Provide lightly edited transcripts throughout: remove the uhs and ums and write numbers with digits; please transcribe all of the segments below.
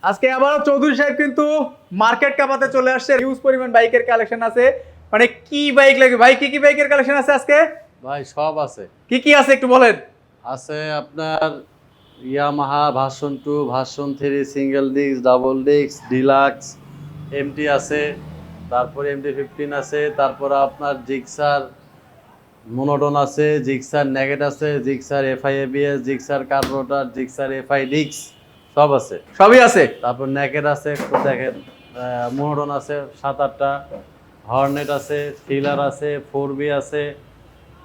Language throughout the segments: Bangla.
আজকে আবারও চৌধুরী সাহেব কিন্তু মার্কেট কাপাতে চলে আসছে। হিউজ পরিমাণ বাইকের কালেকশন আছে। মানে কি বাইক লাগে ভাই, কি কি বাইকের কালেকশন আছে আজকে? ভাই সব আছে। কি কি আছে একটু বলেন। আছে আপনার Yamaha version 2, version 3, single disc, double disc, deluxe, MT আছে, তারপরে এমটি 15 আছে, তারপরে আপনার জিক্সার মোনোটন আছে, জিক্সার নেগেট আছে, Gixxer FI ABS, Gixxer carburettor, Gixxer FI disc সব আছে। সবই আছে। তারপর নেকেট আছে, একটু দেখেন, মোনোটন আছে 7-8টা, হর্নেট আছে, থ্রিলার আছে, 4বি আছে,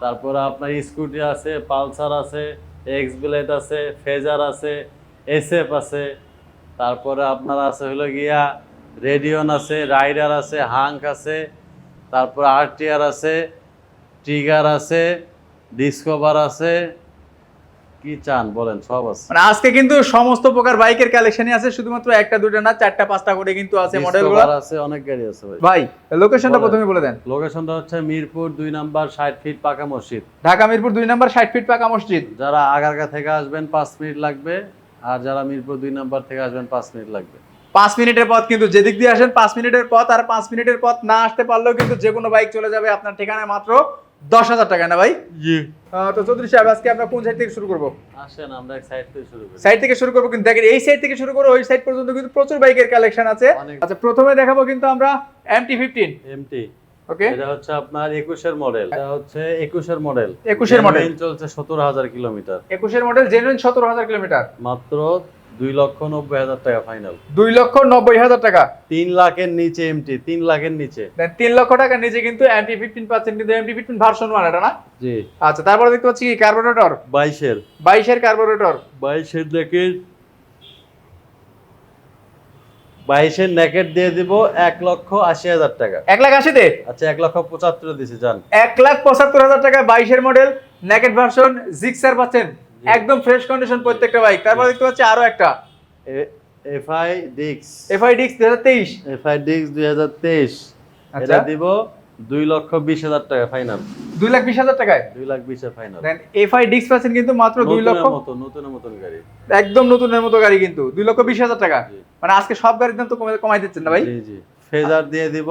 তারপরে আপনার স্কুটি আছে, পালসার আছে, এক্স ব্লেড আছে, ফেজার আছে, এসএফ আছে, তারপরে আপনার আছে হলো গিয়া রেডিয়ন আছে, রাইডার আছে, হাঙ্ক আছে, তারপরে আরটিআর আছে, ট্রিগার আছে, ডিসকভার আছে, কি চান বলেন সব আছে। মানে আজকে কিন্তু সমস্ত প্রকার বাইকের কালেকশনই আছে, শুধুমাত্র একটা দুটো না, 4টা 5টা করে কিন্তু আছে মডেলগুলো। ডিসকভার আছে, অনেক গাড়ি আছে ভাই। ভাই লোকেশনটা প্রথমে বলে দেন। লোকেশনটা হচ্ছে মিরপুর 2 নাম্বার 60 ফিট পাকা মসজিদ। ঢাকা মিরপুর 2 নম্বর 60 ফিট পাকা মসজিদ। যারা আগারগা থেকে আসবেন 5 মিনিট লাগবে, আর যারা মিরপুর 2 নাম্বার থেকে আসবেন 5 মিনিট লাগবে। 5 মিনিটের পথ, কিন্তু যেদিক দিয়ে আসেন 5 মিনিটের পথ, আর 5 মিনিটের পথ না আসতে পারলেও কিন্তু যে কোনো বাইক চলে যাবে আপনার ঠিকানায় মাত্র 10,000 টাকা। না ভাই? জি। তো চৌধুরী সাহেব আজকে আমরা কোন সাইড থেকে শুরু করব? আসেন আমরা এক সাইড থেকে শুরু করি। সাইড থেকে শুরু করব, কিন্তু দেখেন এই সাইড থেকে শুরু করে ওই সাইড পর্যন্ত কিন্তু প্রচুর বাইকের কালেকশন আছে। আচ্ছা, প্রথমে দেখাবো কিন্তু আমরা MT-15। এমটি, ওকে, এটা হচ্ছে আপনার 21 এর মডেল। এটা হচ্ছে 21 এর মডেল। 21 এর মডেল চলছে 17,000 কিলোমিটার। 21 এর মডেল, জেনুইন 17,000 কিলোমিটার, মাত্র 2,90,000 টাকা ফাইনাল। 2,90,000 টাকা। 3 লাখের নিচে এমটি, 3 লাখের নিচে। দেন 3 লক্ষ টাকার নিচে কিন্তু MT-15 পাচ্ছেন, কিন্তু MT-15 ভার্সন 1 এটা না? জি। আচ্ছা, তারপরে দেখতে পাচ্ছি কি কার্বোরেটর 22 এর কার্বোরেটর। 22 দেখে 22 এর নেকেট দিয়ে দিব 1,80,000 টাকা। 1,80,000 তে? আচ্ছা, 1,75,000 দিছি জান। 1,75,000 টাকা 22 এর মডেল নেকেট ভার্সন জিক্সার পাচ্ছেন, একদম ফ্রেশ কন্ডিশন প্রত্যেকটা বাইক। তারপর দেখতে পাচ্ছি আরো একটা এফআই ডিক্স 2023। এফআই ডিক্স 2023। আচ্ছা, এটা দিব 2,20,000 টাকা ফাইনাল। 2,20,000 টাকায় 2,20,000 এর ফাইনাল। দেন এফআই ডিক্স পাচ্ছেন কিন্তু মাত্র 2 লক্ষ। নতুনের মতন গাড়ি, একদম নতুনের মতো গাড়ি, কিন্তু 2,20,000 টাকা। জি। মানে আজকে সব গাড়ির দাম তো কমাই দিচ্ছেন না ভাই? জি জি। ফেজার দিয়ে দিব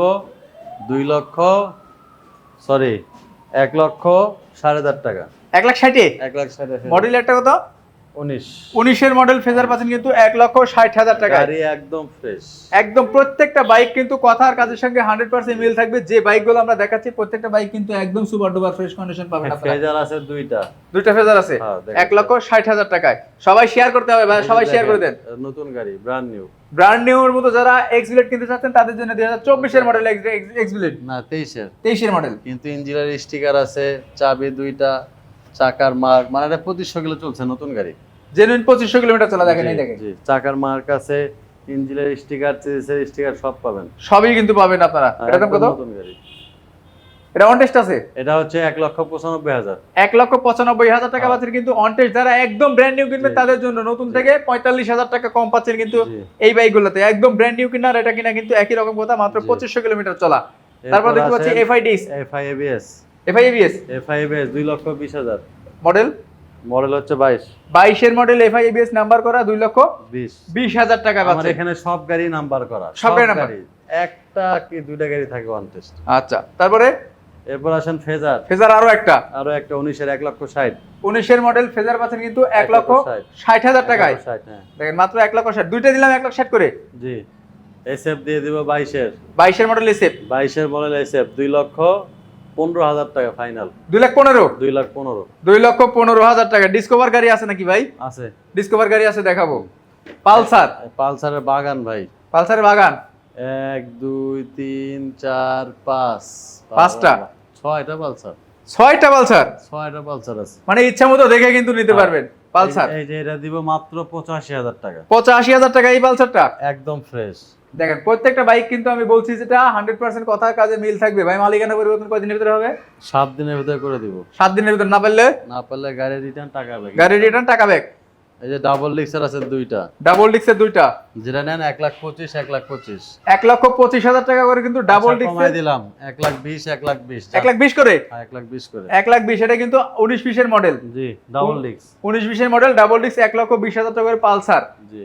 1,60,000 টাকা। 1,60,000 1,60,000 মডেল একটা কত? 19 এর মডেল ফেজার পাচ্ছেন কিন্তু 1,60,000 টাকা। গাড়ি একদম ফ্রেশ। একদম প্রত্যেকটা বাইক কিন্তু কথা আর কাজের সঙ্গে 100% মিল থাকবে। যে বাইকগুলো আমরা দেখাচ্ছি প্রত্যেকটা বাইক কিন্তু একদম সুপার ডুপার ফ্রেশ কন্ডিশন পাবেন আপনারা। ফেজার আছে দুইটা ফেজার আছে। হ্যাঁ, দেখেন। 1,60,000 টাকায়। সবাই শেয়ার করতে হবে ভাই, সবাই শেয়ার করে দেন। নতুন গাড়ি, ব্র্যান্ড নিউ। ব্র্যান্ড নিউ এর মতো যারা এক্স ব্লেড কিনতে চাচ্ছেন তাদের জন্য 2024 এর মডেল এক্স ব্লেড না 23 এর মডেল, কিন্তু ইঞ্জিনের স্টিকার আছে, চাবি দুইটা, চাকার মার্ক, মানে এটা 2500 কিলো চলছে নতুন গাড়ি। জেনুইন 2500 কিলোমিটার চলা, দেখেন এই দেখেন। জি, চাকার মার্ক আছে, ইঞ্জিনের স্টিকার, চেসিসের স্টিকার সব পাবেন। সবই কিন্তু পাবেন আপনারা। এটা দাম কত? নতুন গাড়ি। এটা অন টেস্ট আছে। এটা হচ্ছে 1,95,000। 1,95,000 টাকা পাচ্ছেন কিন্তু অন টেস্ট। যারা একদম ব্র্যান্ড নিউ কিনবেন তাদের জন্য নতুন থেকে 45,000 টাকা কম পাচ্ছেন কিন্তু এই বাইকগুলোতে। একদম ব্র্যান্ড নিউ কিনা আর এটা কিনা কিন্তু একই রকম কথা, মাত্র 2500 কিলোমিটার চলা। তারপর দেখতে পাচ্ছি এফআই ডিক্স, এফআই এবিএস 2,20,000 মডেল হচ্ছে 22 এর মডেল এফআই এবিএস নাম্বার করা 2,20,000 টাকা আমার পাচ্ছেন। এখানে সব গাড়ি নাম্বার করা, সব গাড়ি নাম্বার। একটা কি দুইটা গাড়ি থাকে ওয়ান টেস্ট। আচ্ছা, তারপরে এরপর আসেন ফেজার আরো একটা 19 এর 1,60,000। 19 এর মডেল ফেজার পাচ্ছেন কিন্তু 1,60,000 টাকায়। হ্যাঁ দেখেন মাত্র 1,60,000, দুইটা দিলাম 1,60,000 করে। জি। এসএফ দিয়ে দিব 22 এর মডেল এসএফ, 22 এর মডেল এসএফ 2,15,000 টাকা ফাইনাল। 2,15,000 2,15,000 টাকা। ডিসকভার গাড়ি আছে নাকি ভাই? আছে, ডিসকভার গাড়ি আছে, দেখাবো। পালসারের বাগান ভাই, পালসারের বাগান 1 2 3 4 5 5টা 6টা পালসার, 6টা পালসার 6টা পালসার আছে। মানে ইচ্ছা মতো দেখে কিন্তু নিতে পারবেন পালসার। এই যে এটা দিব মাত্র 85,000 টাকা। 85,000 টাকা এই পালসারটা, একদম ফ্রেশ। দেখেন প্রত্যেকটা বাইক কিন্তু আমি বলছি যেটা 100% কথার কাজে মিল থাকবে। ভাই মালিকানা পরিবর্তন কয়দিনের ভিতরে হবে? 7 দিনের ভিতরে করে দিব। 7 দিনের ভিতরে, না পারলে গাড়ি রিটার্ন, টাকা ব্যাক। গাড়ি রিটার্ন, টাকা ব্যাক। এই যে ডাবল ডিক্সের আছে দুইটা, ডাবল ডিক্সের দুইটা, যেটা নেন 1,25,000 1,25,000 1,25,000 টাকা করে কিন্তু ডাবল ডিক্স কমাই দিলাম 1,20,000 1,20,000 1,20,000 করে। হ্যাঁ 1,20,000 করে। 1,20,000 এটা কিন্তু 19-20 এর মডেল। জি, ডাবল ডিক্স 19-20 এর মডেল ডাবল ডিক্স 1,20,000 টাকা করে পালসার। জি।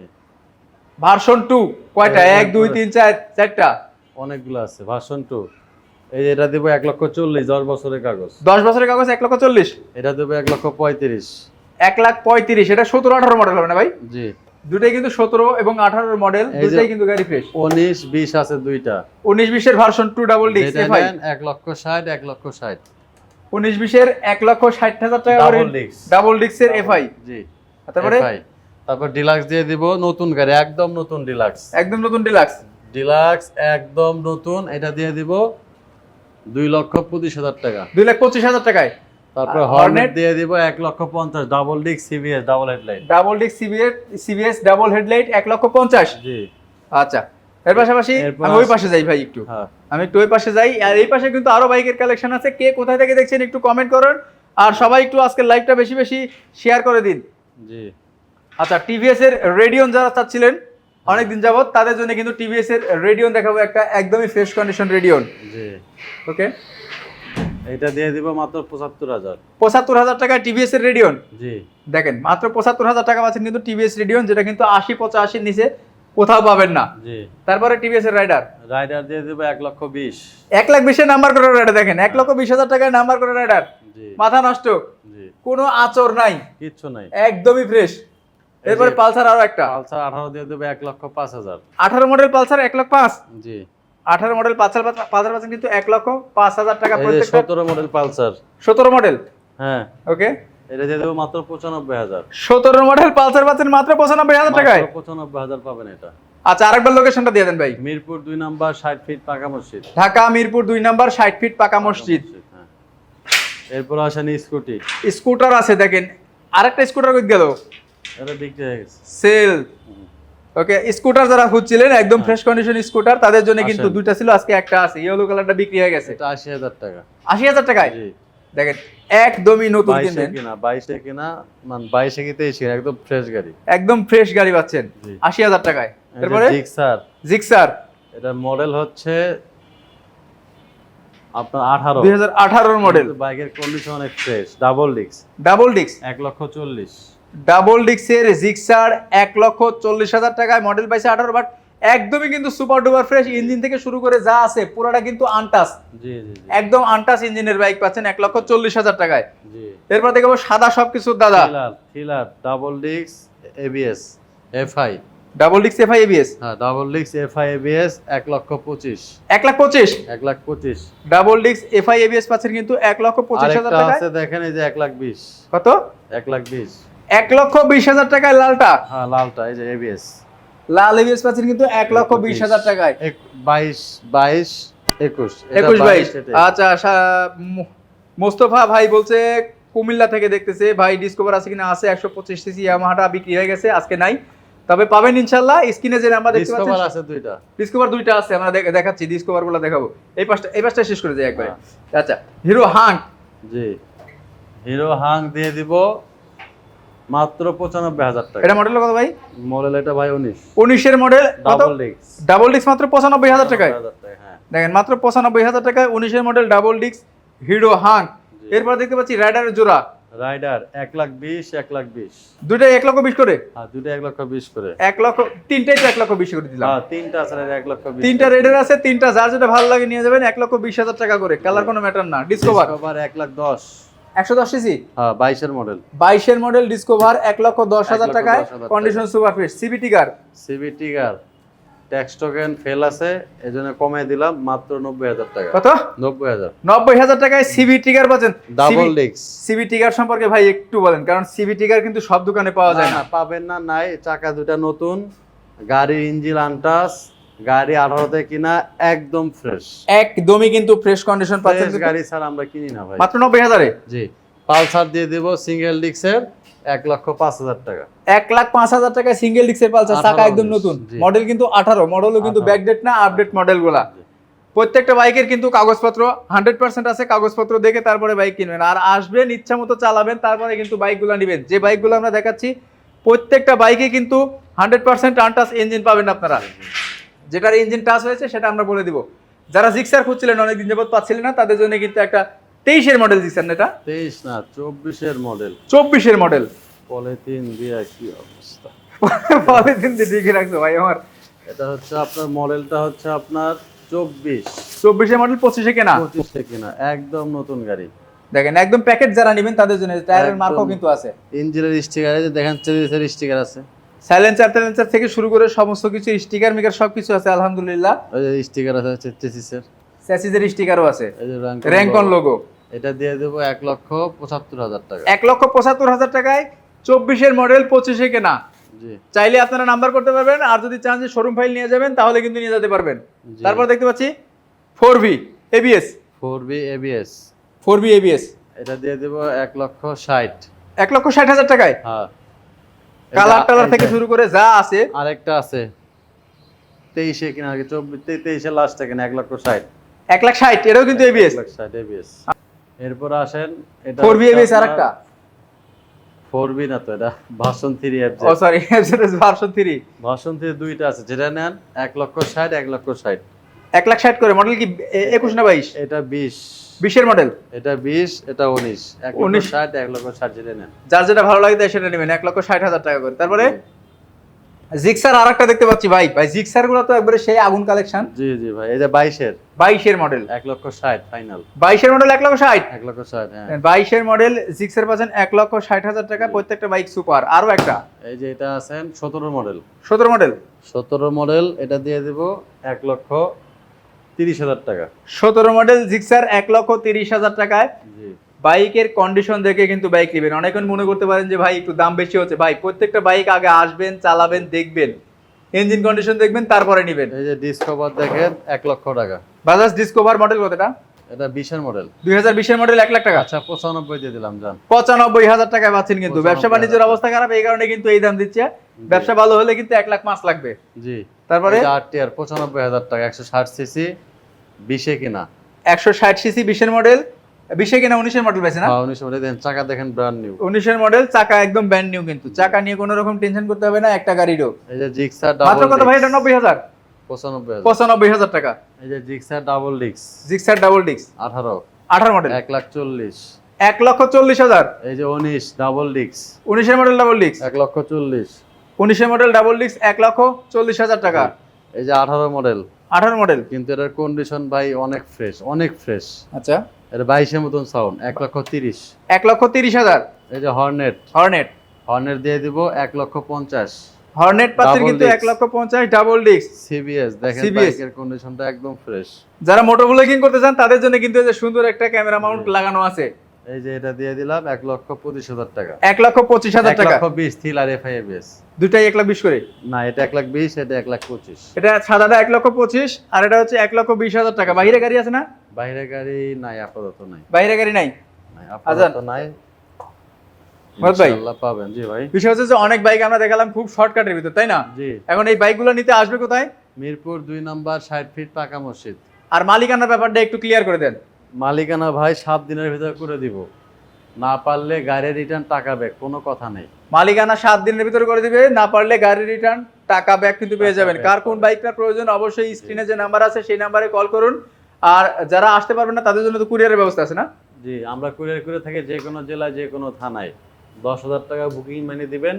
ভার্সন 2 কয়টা? 1 2 3 4 চারটা, অনেকগুলো আছে ভার্সন 2। এই যে এটা দিব 1,40,000, 10 বছরের কাগজ। 10 বছরের কাগজ 1,40,000। এটা দেবো 1,35,000। 1,35,000 এটা 17 18 মডেল হবে না ভাই? জি, দুটাই কিন্তু 17 এবং 18 মডেল, এই যে দুটাই কিন্তু গাড়ি ফ্রেশ। 19 20 আছে দুইটা। 19 20 এর ভার্সন 2 ডাবল ডিস্ক যেটা এফআই। নেন 1,60,000 1,60,000 19 20 এর 1,60,000 টাকা করে ডাবল ডিস্ক। ডাবল ডিস্কের এফআই। জি, তারপরে FI। তারপর ডিলাক্স দিয়ে দিব, নতুন গাড়ি একদম নতুন ডিলাক্স। একদম নতুন ডিলাক্স। ডিলাক্স একদম নতুন, এটা দিয়ে দিব 2,25,000 টাকা। 2,25,000 টাকায়। তারপর আর হর্নেট হর্নেট দিয়ে দিব 1,50,000, double disc CBS double headlight. Double disc CBS double headlight 1,50,000। জি। আচ্ছা, এর পাশাপাশি এরপর আমি ওই পাশে যাই ভাই একটু। হ্যাঁ, আমি একটু ওই পাশে যাই, আর এই পাশে কিন্তু আরো বাইকের কালেকশন আছে। কে কোথায় থেকে দেখছেন একটু কমেন্ট করুন, আর সবাই একটু আজকের লাইভটা বেশি বেশি শেয়ার করে দিন। জি। আচ্ছা, টিভিএস এর রেডিয়ন যারা চাচ্ছিলেন অনেকদিন যাবত, তাদের জন্য কিন্তু টিভিএস এর রেডিয়ন দেখাবো, একটা একদমই ফ্রেশ কন্ডিশন রেডিয়ন। জি। ওকে, এটা দিয়ে দিব মাত্র 75,000। 75,000 টাকায় টিভিএস এর রেডিয়ন। জি। দেখেন মাত্র 75,000 টাকা পাচ্ছেন কিন্তু টিভিএস রেডিয়ন, যেটা কিন্তু 80 85 নিচে কোথাও পাবেন না। জি। তারপরে টিভিএস এর রাইডার রাইডার দিয়ে দিব 1,20,000। 1,20,000 নাম্বার করে রাইডার, দেখেন 1,20,000 টাকায় নাম্বার করে রাইডার। জি। মাথা নষ্ট, জি, কোনো আচর নাই, কিচ্ছু নাই। একদমই ফ্রেশ। এরপরে পালসার আরো একটা পালসার 18 দিয়ে দেব 1,05,000। 18 মডেল পালসার 1,05,000। জি। 18 মডেল পালসার পাচ্ছেন কিন্তু 1,05,000 টাকা এই যে প্রত্যেকটা। 17 মডেল পালসার। 17 মডেল, হ্যাঁ, ওকে, এটা দিয়ে দেব মাত্র 95,000। 17 মডেল পালসার পাচ্ছেন মাত্র 95,000 টাকায়। 95,000 পাবেন এটা। আচ্ছা, আরেকবার লোকেশনটা দিয়ে দেন ভাই। মিরপুর 2 নাম্বার 60 ফিট পাকা মসজিদ। ঢাকা মিরপুর 2 নাম্বার 60 ফিট পাকা মসজিদ। হ্যাঁ। এরপর আসেন স্কুটি। স্কুটার আছে, দেখেন আরেকটা স্কুটার কই গেল, এটা বিক্রি হয়ে গেছে। সেল। ওকে, স্কুটার যারা খুঁজছিলেন একদম ফ্রেশ কন্ডিশন স্কুটার, তাদের জন্য কিন্তু আসেন। দুইটা ছিল, আজকে একটা আছে। ইয়েলো কালারটা বিক্রি হয়ে গেছে এটা 80,000 টাকা। 80,000 টাকায়। জি। দেখেন একদমই নতুন 22 কিনবেন, কিনা 22 কিনা, মানে 22 কি 23 কিনা, একদম ফ্রেশ গাড়ি। একদম ফ্রেশ গাড়ি পাচ্ছেন জি। 80,000 টাকায়। এরপরে এরপরে জিক্সার। জিক্সার এটা মডেল হচ্ছে আপনার 18। 2018 মডেল, বাইকের কন্ডিশন অনেক fresh, double disc. Double disk. 1,40,000। Double ডিস্কের জিক্সার 1,40,000 টাকায় মডেল পাইছে 18, বাট একদমই কিন্তু সুপার ডুপার ফ্রেশ। ইঞ্জিন থেকে শুরু করে যা আছে পুরোটা কিন্তু আনটাচ, জি জি জি। একদম আনটাচ ইঞ্জিনের বাইক পাচ্ছেন 1,40,000 টাকায়। জি। এরপর দেখাবো সাদা সবকিছু দাদা, thriller double disc ABS FI. Double disc FI ABS. হ্যাঁ, double disc FI ABS 1,25,000। 1,25,000 1,25,000। Double disc FI ABS পাচ্ছেন কিন্তু 1,25,000 আরেকটা টাকায়। আছে দেখেন, এই যে 1,20,000। কত? 1,20,000। 1,20,000 টাকায় লালটা, হ্যাঁ, লালটা এই যে এবিএস। লাল এবিএস পাচ্ছেন কিন্তু 1,20,000 টাকায়। 22 22 21 21 22। আচ্ছা, মোস্তফা ভাই বলছে কুমিল্লা থেকে দেখতেছে, ভাই ডিসকভার আছে কিনা? আছে, 125 সিসি ইয়ামাহাটা বিক্রি হয়ে গেছে, আজকে নাই, তবে পাবেন ইনশাআল্লাহ। স্ক্রিনে যে নাম্বার দেখতে ডিসকভার পাচ্ছেন, আছে দুইটা। ডিসকভার দুইটা আছে, আমরা দেখাচ্ছি ডিসকভার গুলো দেখাবো। এই পাশটা শেষ করে যাই একবারে। আচ্ছা, হিরো হাঙ্ক। জি। হিরো হাং দিয়ে দিব মাত্র 95,000 টাকা। এটা মডেল কত ভাই? মডেল এটা ভাই 19। 19 এর মডেল, কত? Double disc. ডাবল ডিস্ক মাত্র 95,000 টাকায়। 95,000 টাকা, হ্যাঁ। দেখেন মাত্র 95,000 টাকায় 19 এর model double disc Hero Hunk. জি। এরপর দেখতে পাচ্ছি রাইডারের জোড়া, রাইডার 1,20,000 1,20,000। দুইটাই 1,20,000 করে। হ্যাঁ, দুটো 1,20,000 করে। 1 লক্ষ, তিনটাই তো 1,20,000 করে দিলাম। হ্যাঁ, তিনটা আছে 1,20,000। তিনটা রেডার আছে, তিনটা যার যেটা ভালো লাগে নিয়ে যাবেন, 1,20,000 টাকা করে। কালার কোনো ম্যাটার না। Discover discover 1,10,000। 110 সিসি, হ্যাঁ, 22 এর মডেল। 22 এর মডেল ডিসকভার 1,10,000 টাকায়, 1,10,000 condition super fresh. CB Trigger, CB Trigger tax token fail আছে, এজন্য কমাই দিলাম মাত্র 90,000 টাকা। কত? 90,000। 90,000 টাকায় সিবি টিগার পাচ্ছেন। Double disc. সিবি টিগার সম্পর্কে ভাই একটু বলেন, কারণ সিবি টিগার কিন্তু সব দোকানে পাওয়া যায় না। পাবেন না, নাই। চাকা দুটা নতুন, গাড়ির ইঞ্জিন আনটাস, গাড়ি 18 কিনা, একদম ফ্রেশ। একদমই কিন্তু ফ্রেশ কন্ডিশন পাচ্ছেন ফ্রেশ গাড়ি ছাড়া আমরা কিনি না ভাই। মাত্র 90,000-এ। জি। পালসার দিয়ে দেব সিঙ্গেল ডিস্কের 1,05,000 টাকা। 1,05,000 টাকায় সিঙ্গেল ডিস্কের পালসার, চাকা 18 একদম নতুন, জি। মডেল কিন্তু 18, মডেলও কিন্তু 18 ব্যাকডেট না, আপডেট মডেল গুলা। প্রত্যেকটা বাইকের কিন্তু কাগজপত্র 100% আছে, কাগজপত্র দেখে তারপরে বাইক কিনবেন, আর আসবেন ইচ্ছা মতো চালাবেন, তারপরে কিন্তু বাইকগুলো নেবেন। যে বাইকগুলো আমরা দেখাচ্ছি প্রত্যেকটা বাইকে কিন্তু 100% আনটাচ ইঞ্জিন পাবেন আপনারা। যেটার ইঞ্জিন টাচ হয়েছে সেটা আমরা বলে দিব। যারা জিক্সার খুঁজছিলেন অনেকদিন যাবত পাচ্ছিলেন না, তাদের জন্য কিন্তু একটা 23 এর মডেল জিক্সার, না এটা 23 না 24 এর মডেল। 24 এর মডেল। পলিথিন দিয়ে কি অবস্থা। পলিথিন দিয়ে ঢেকে রাখছো ভাই আমার। এটা হচ্ছে আপনার মডেলটা হচ্ছে আপনার 24 24 মডেল 25 কেনা। 25 কিনা একদম নতুন গাড়ি। দেখেন একদম প্যাকেট যারা নেবেন তাদের জন্য টায়ারের মার্কও কিন্তু আছে। ইঞ্জিনের স্টিকার আছে, দেখেন চেরিসের স্টিকার আছে, সাইলেন্সার থেকে শুরু করে সমস্ত কিছু স্টিকার মিকার সবকিছু আছে আলহামদুলিল্লাহ। ওই যে স্টিকার আছে হচ্ছে চেসিসের, স্যাসিসের স্টিকারও আছে, এই যে র‍্যাঙ্কন লোগো। এটা দিয়ে দেব 1,75,000 টাকা। 1,75,000 টাকায় 24 মডেল 25 কেনা। জি চাইলে আপনারা নাম্বার করতে পারবেন, আর যদি চান যে শোরুম ফাইল নিয়ে যাবেন তাহলে কিন্তু নিয়ে যেতে পারবেন। জি। তারপর দেখতে পাচ্ছি 4V ABS, 4B ABS, 4V ABS এটা দিয়ে দেব 1,60,000। 1,60,000 টাকায় হ্যাঁ, কালার টালার থেকে শুরু করে যা আছে। আরেকটা আছে 23 কিনা, আগে 23 লাস্টে কিনা 1,60,000। 1,60,000 এটাও কিন্তু ABS। 1,60,000 ABS। এরপর আসেন এটা 4V ABS আরেকটা। 4B না তো, এটা ভার্সন 3 FZ। ও সরি, ভার্সন 3। ভার্সন 3 দুইটা আছে, যেটা নেন 1,60,000, 1,60,000। 1,60,000 করে। মডেল কি 21 না 22? এটা 20, 20 এর মডেল। এটা 20, এটা 19। 1,60,000, 1,60,000 যেটা নেন। যার যেটা ভালো লাগে তাই সেটা নেবেন। 1,60,000 টাকা করে। তারপরে জিক্সার আরেকটা দেখতে পাচ্ছি ভাই। ভাই জিক্সার গুলো তো একবারে সেই আগুন কালেকশন। জি জি ভাই, এটা 22 এর মডেল। 1,60,000 ফাইনাল। 22 এর মডেল 1,60,000। 1,60,000 হ্যাঁ। 22 এর মডেল জিক্সার পাচ্ছেন 1,60,000 টাকা। প্রত্যেকটা বাইক সুপার। আরো একটা এই যে এটা আছেন 17 মডেল। 17 মডেল। 17 মডেল, এটা দিয়ে দেব 1,30,000 টাকা। 17 মডেল জিক্সার 1,30,000 টাকায়। জি বাইকের কন্ডিশন দেখে কিন্তু বাইক নেবেন। অনেকে মনে করতে পারেন যে ভাই একটু দাম বেশি হচ্ছে। ভাই প্রত্যেকটা বাইক আগে আসবেন, চালাবেন, দেখবেন, ইঞ্জিন কন্ডিশন দেখবেন, তারপরে নেবেন। এই যে ডিসকভার দেখেন 1,00,000 টাকা। বাজাজ ডিসকভার মডেল কতটা? এটা 20 এর মডেল। 2020 এর মডেল 1,00,000 টাকা। আচ্ছা 95 দিয়ে দিলাম জান। 95,000 টাকায় পাচ্ছেন কিন্তু। ব্যবসা বাণিজ্যের 95,000 অবস্থা খারাপ, এই কারণে কিন্তু এই দাম দিচ্ছে। ব্যবসা ভালো হলে কিন্তু 1,05,000 লাগবে। জি। তারপরে এটা RTR 95,000 টাকা, 160 সিসি, 20 এ কিনা। 160 সিসি 20 এর মডেল। 20 এ কিনা 19 এর মডেল পাইছে না? হ্যাঁ 19 মডেল। দেখেন চাকা দেখেন ব্র্যান্ড নিউ। 19 এর মডেল, চাকা একদম ব্র্যান্ড নিউ কিন্তু। চাকা নিয়ে কোনো রকম টেনশন করতে হবে না একটা গাড়িরও। এই যে জিক্সার মাত্র ডাবল কত ভাই এটা? 90,000। 95,000। 95,000 টাকা। এই যে জিক্সার ডাবল ডিক্স জিক্সার ডাবল ডিস্ক 18 মডেল 1,40,000। 1,40,000। এই যে 19 ডাবল ডিক্স 19 এর মডেল ডাবল ডিস্ক 1,40,000। 19 এর মডেল ডাবল ডিস্ক 1,40,000 টাকা। এই যে 18 মডেল, 18 মডেল। কিন্তু এটার কন্ডিশন ভাই অনেক ফ্রেশ, অনেক ফ্রেশ। আচ্ছা, এটা 22 এর মতন সাউন্ড। 1,30,000। 1,30,000। এই যে হর্নেট হর্নেট দিয়ে দিব 1,50,000। হর্নেট পাচ্ছেন কিন্তু Double disc। 1,50,000 double disc. CBS দেখেন, CBS বাইকের কন্ডিশনটা একদম ফ্রেশ। যারা মোটর ব্লগিং করতে চান তাদের জন্য কিন্তু এই যে সুন্দর একটা ক্যামেরা মাউন্ট লাগানো আছে। এই যে এটা দিয়ে দিলাম 1,25,000 টাকা। 1,25,000 টাকা। 1,20,000 থ্রিলার FIABS। দুটাই 1,20,000 করে। না এটা 1,20,000, এটা 1,25,000। এটা সাদাটা 1,25,000 আর এটা হচ্ছে 1,20,000 টাকা। বাইরে গাড়ি আছে না? বাইরে গাড়ি নাই, আপাতত নাই। বাইরে গাড়ি নাই। আপাতত নাই। মুরাদ ভাই, ইনশাআল্লাহ পাবেন। জি ভাই। বিষয় হচ্ছে যে অনেক বাইক আমরা দেখালাম খুব শর্টকাটের ভিতর, তাই না? জি। এখন এই বাইকগুলো নিতে আসবে কোথায়? মিরপুর 2 নম্বর 60 ফিট পাকা মসজিদ। আর মালিকানার ব্যাপারটা একটু ক্লিয়ার করে দেন। মালিকানা ভাই 7 দিনের ভিতরে করে দিব। না পারলে গাড়ি রিটার্ন, টাকা ব্যাক, কোনো কথা নেই। মালিকানা 7 দিনের ভিতরে করে দিবে, না পারলে গাড়ি রিটার্ন, টাকা ব্যাক কিন্তু পেয়ে টাকা যাবেন। back কার কোন পাবেন। বাইকটার প্রয়োজন অবশ্যই স্ক্রিনে যে নাম্বার আছে সেই নাম্বারে কল করুন। আর যারা আসতে পারবেন না তাদের জন্য তো কুরিয়ারের ব্যবস্থা আছে না? জি, আমরা কুরিয়ার করে থাকি যে কোনো জেলায়, যে কোনো থানায়। 10,000 টাকা বুকিং মানি দিবেন,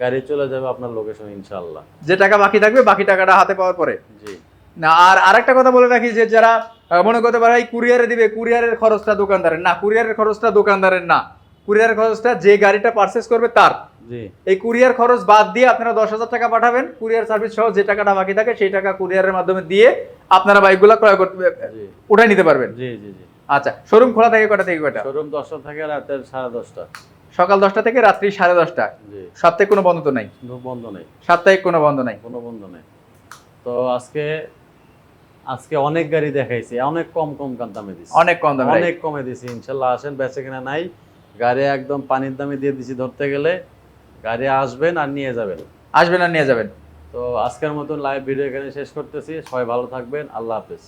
গাড়ি চলে যাবে আপনার লোকেশন ইনশাআল্লাহ। যে টাকা বাকি থাকবে বাকি টাকাটা হাতে পাওয়ার পরে। জি। না, আর আরেকটা কথা বলে রাখি যে যারা মনে করতে পারে ভাই কুরিয়ারে দিবে, কুরিয়ারের খরচটা দোকানদারের না। কুরিয়ারের খরচটা দোকানদারের না, কুরিয়ারের খরচটা যে গাড়িটা পারচেজ করবে তার। জি। এই কুরিয়ার খরচ বাদ দিয়ে আপনারা 10,000 টাকা পাঠাবেন। কুরিয়ার সার্ভিস সহ যে টাকাটা বাকি থাকে সেই টাকা কুরিয়ারের মাধ্যমে দিয়ে আপনারা বাইকগুলো ক্রয় করতে, জি। উঠাই নিতে পারবেন। জি জি জি। আচ্ছা, শোরুম খোলা থাকে কটা থেকে কটা? শোরুম 10টা থেকে রাতের 10:30। সকাল 10টা থেকে রাত্রি 10:30। জি। সপ্তাহে কোনো বন্ধ তো নাই? বন্ধ নেই, সাপ্তাহিক কোনো বন্ধ নাই? কোনো বন্ধ নেই। তো আজকে অনেক গাড়ি দেখাইছি, অনেক কম দামে দিছি। অনেক কম দামে, অনেক কমে দিছি। ইনশাআল্লাহ আসেন, বেচে কিনা নাই। গাড়ি একদম পানির দামে দিয়ে দিছি ধরতে গেলে। গাড়ি আসবেন আর নিয়ে যাবেন। আসবেন আর নিয়ে যাবেন। তো আজকের মতন লাইভ ভিডিও এখানে শেষ করতেছি। সবাই ভালো থাকবেন। আল্লাহ হাফেজ।